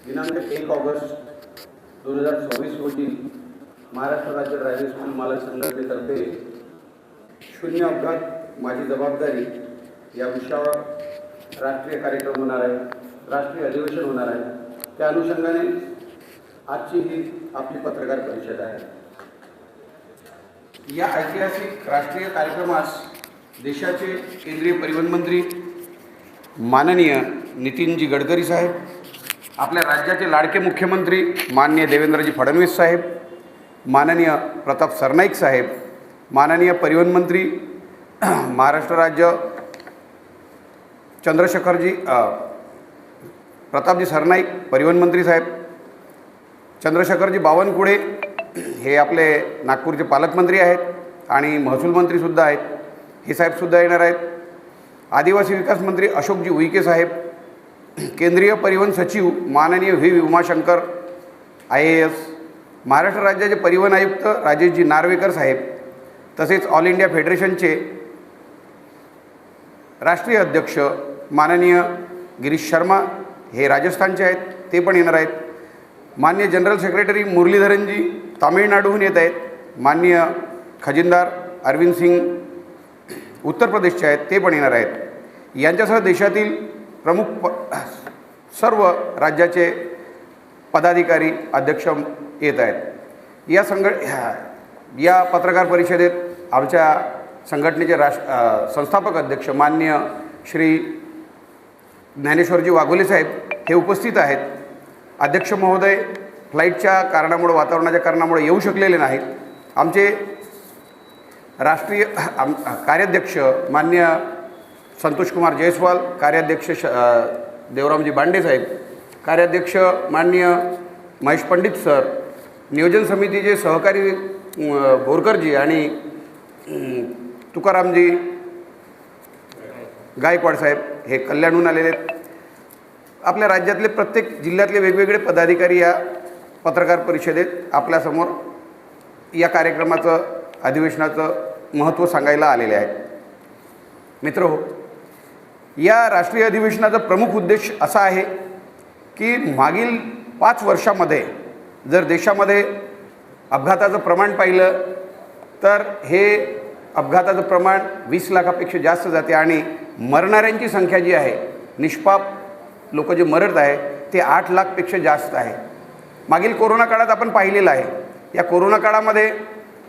दिनांक 1 ऑगस्ट 2024 रोजी महाराष्ट्र राज्य ड्रायव्हिंग स्कूल मालक संघटनेतर्फे शून्य अपघात माझी जबाबदारी या विषयावर राष्ट्रीय कार्यक्रम होणार आहे, राष्ट्रीय अधिवेशन होणार आहे। त्या अनुषंगाने आजची ही आपली पत्रकार परिषद आहे। या ऐतिहासिक राष्ट्रीय कार्यक्रमास देशाचे केंद्रीय परिवहन मंत्री माननीय नितीनजी गडकरी साहेब, आपल्या राज्याचे लाडके मुख्यमंत्री माननीय देवेंद्रजी फडणवीस साहेब, माननीय प्रताप सरनाईक साहेब, माननीय परिवहन मंत्री महाराष्ट्र राज्य चंद्रशेखरजी प्रतापजी सरनाईक परिवहन मंत्री साहेब, चंद्रशेखरजी बावनकुळे हे आपले नागपूरचे पालकमंत्री आहेत आणि महसूल मंत्रीसुद्धा आहेत, हे साहेबसुद्धा येणार आहेत। आदिवासी विकास मंत्री अशोकजी उईके साहेब, केंद्रीय परिवहन सचिव माननीय व्ही उमाशंकर IAS, महाराष्ट्र राज्याचे परिवहन आयुक्त राजेशजी नार्वेकर साहेब, तसेच ऑल इंडिया फेडरेशनचे राष्ट्रीय अध्यक्ष माननीय गिरीश शर्मा हे राजस्थानचे आहेत, ते पण येणार आहेत। माननीय जनरल सेक्रेटरी मुरलीधरनजी तामिळनाडूहून येत आहेत, माननीय खजिनदार अरविंद सिंग उत्तर प्रदेशचे आहेत, ते पण येणार आहेत। यांच्यासह देशातील प्रमुख सर्व राज्याचे पदाधिकारी अध्यक्ष येत आहेत। या पत्रकार परिषदेत आमच्या संघटनेचे संस्थापक अध्यक्ष माननीय श्री ज्ञानेश्वरजी वाघोले साहेब हे उपस्थित आहेत। अध्यक्ष महोदय फ्लाईटच्या कारणामुळे, वातावरणाच्या कारणामुळे येऊ शकलेले नाहीत। आमचे राष्ट्रीय कार्याध्यक्ष माननीय संतोषकुमार जयस्वाल, कार्याध्यक्ष देवरामजी बांडे साहेब, कार्याध्यक्ष माननीय महेश पंडित सर, नियोजन समितीचे सहकारी बोरकरजी आणि तुकारामजी गायकवाड साहेब हे कल्याणहून आलेले आहेत। आपल्या राज्यातले प्रत्येक जिल्ह्यातले वेगवेगळे पदाधिकारी या पत्रकार परिषदेत आपल्यासमोर या कार्यक्रमाचं, अधिवेशनाचं महत्त्व सांगायला आलेले आहेत। मित्रहो, या राष्ट्रीय अधिवेशनाचा प्रमुख उद्देश असा आहे की मागील 5 वर्षामध्ये जर देशामध्ये अपघाताचं प्रमाण पाहिलं तर हे अपघाताचं प्रमाण 20 लाखापेक्षा जास्त जाते आणि मरणाऱ्यांची संख्या जी आहे, निष्पाप लोक जे मरत आहे ते 8 लाखपेक्षा जास्त आहे। मागील कोरोना काळात आपण पाहिलेलं आहे। या कोरोना काळामध्ये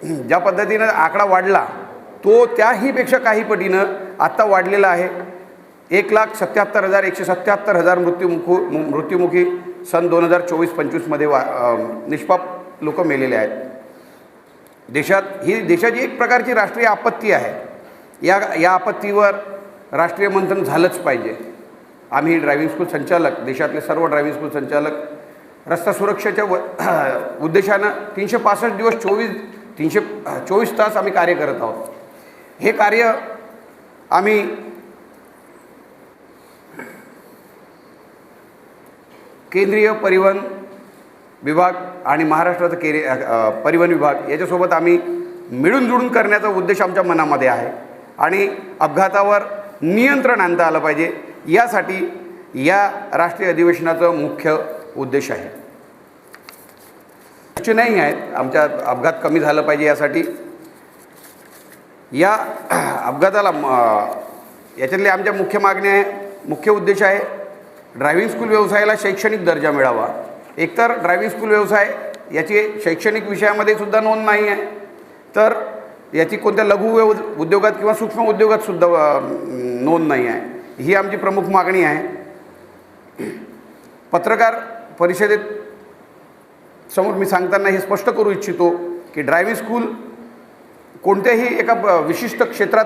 ज्या पद्धतीनं आकडा वाढला तो त्याहीपेक्षा काही पटीनं आत्ता वाढलेला आहे। 1,77,177 मृत्युमुखी सन 2024-25मध्ये निष्पाप लोक मेलेले आहेत। ही देशाची एक प्रकारची राष्ट्रीय आपत्ती आहे। या आपत्तीवर राष्ट्रीय मंथन झालंच पाहिजे। आम्ही ड्रायव्हिंग स्कूल संचालक, देशातले सर्व ड्रायव्हिंग स्कूल संचालक रस्ता सुरक्षेच्या उद्देशानं 365 दिवस 324 तास आम्ही कार्य करत आहोत। हे कार्य आम्ही केंद्रीय परिवहन विभाग आणि महाराष्ट्राचा परिवहन विभाग याच्यासोबत आम्ही मिळून जुळून करण्याचा उद्देश आमच्या मनामध्ये आहे आणि अपघातावर नियंत्रण आणता आलं पाहिजे, यासाठी या राष्ट्रीय अधिवेशनाचा मुख्य उद्देश आहे। सूचनाही आहेत आमच्या अपघात कमी झालं पाहिजे यासाठी। या अपघाताला याच्यातले आमच्या मुख्य मागण्या आहे, मुख्य उद्देश आहे ड्रायव्हिंग स्कूल व्यवसायाला शैक्षणिक दर्जा मिळावा। एकतर ड्रायव्हिंग स्कूल व्यवसाय याची शैक्षणिक विषयामध्ये सुद्धा नोंद नाही आहे, तर याची कोणत्या लघु उद्योगात किंवा सूक्ष्म उद्योगात सुद्धा नोंद नाही आहे। ही आमची प्रमुख मागणी आहे। पत्रकार परिषदेत समोर मी सांगताना हे स्पष्ट करू इच्छितो की ड्रायव्हिंग स्कूल कोणत्याही एका विशिष्ट क्षेत्रात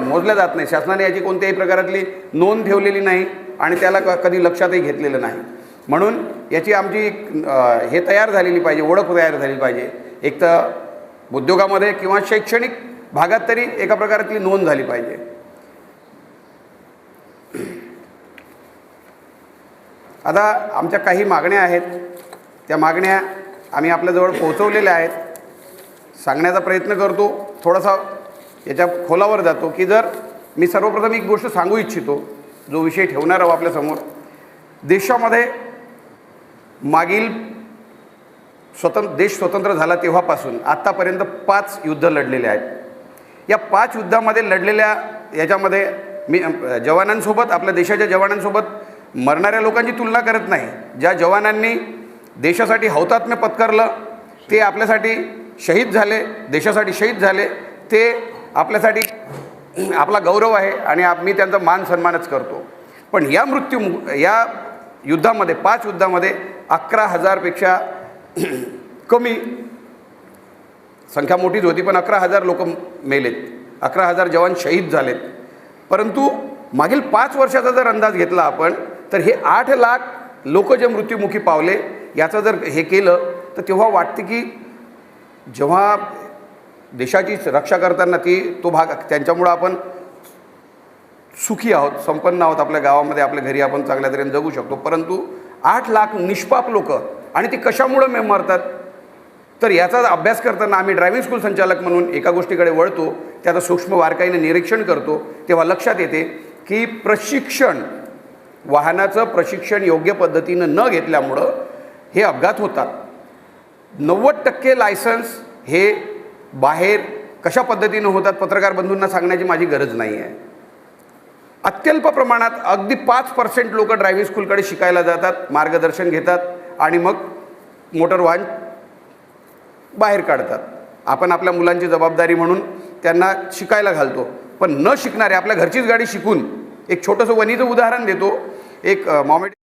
मोजल्या जात नाही। शासनाने याची कोणत्याही प्रकारातली नोंद ठेवलेली नाही आणि त्याला कधी लक्षातही घेतलेलं नाही। म्हणून याची आमची हे तयार झालेली पाहिजे, ओळख तयार झाली पाहिजे। एक तर उद्योगामध्ये किंवा शैक्षणिक भागात तरी एका प्रकारातली नोंद झाली पाहिजे। आता आमच्या काही मागण्या आहेत, त्या मागण्या आम्ही आपल्याजवळ पोहोचवलेल्या आहेत। सांगण्याचा प्रयत्न करतो, थोडासा याच्या खोलावर जातो की जर मी सर्वप्रथम एक गोष्ट सांगू इच्छितो, जो विषय ठेवणार आहोत आपल्यासमोर। देशामध्ये मागील देश स्वतंत्र झाला तेव्हापासून आत्तापर्यंत 5 युद्ध लढलेले आहेत। या 5 युद्धामध्ये लढलेल्या याच्यामध्ये मी जवानांसोबत, आपल्या देशाच्या जवानांसोबत मरणाऱ्या लोकांची तुलना करत नाही। ज्या जवानांनी देशासाठी हौतात्म्य पत्करलं, ते आपल्यासाठी शहीद झाले, देशासाठी शहीद झाले, ते आपल्यासाठी आपला गौरव आहे आणि मी त्यांचा मान सन्मानच करतो। पण या युद्धामध्ये 5 युद्धामध्ये 11,000 पेक्षा कमी संख्या, मोठीच होती पण 11,000 लोक मेलेत, 11,000 जवान शहीद झालेत। परंतु मागील 5 वर्षाचा जर अंदाज घेतला आपण, तर हे 8 लाख लोक जे मृत्युमुखी पावले याचं जर हे केलं, तर तेव्हा वाटते की जेव्हा देशाची रक्षा करताना तो भाग, त्यांच्यामुळं आपण सुखी आहोत, संपन्न आहोत, आपल्या गावामध्ये आपल्या घरी आपण चांगल्या तऱ्हेने जगू शकतो। परंतु 8 लाख निष्पाप लोक, आणि ते कशामुळं मरतात, तर याचा अभ्यास करताना आम्ही ड्रायव्हिंग स्कूल संचालक म्हणून एका गोष्टीकडे वळतो, त्याचं सूक्ष्म बारकाईने निरीक्षण करतो। तेव्हा लक्षात येते की वाहनाचं प्रशिक्षण योग्य पद्धतीनं न घेतल्यामुळं हे अपघात होतात। 90% लायसन्स हे बाहेर कशा पद्धतीनं होतात पत्रकार बंधूंना सांगण्याची माझी गरज नाही आहे। अत्यल्प प्रमाणात अगदी 5% लोक ड्रायव्हिंग स्कूलकडे शिकायला जातात, मार्गदर्शन घेतात आणि मग मोटर वाहन बाहेर काढतात। आपण आपल्या मुलांची जबाबदारी म्हणून त्यांना शिकायला घालतो, पण न शिकणारे आपल्या घरचीच गाडी शिकून, एक छोटंसं वणीचं उदाहरण देतो। एक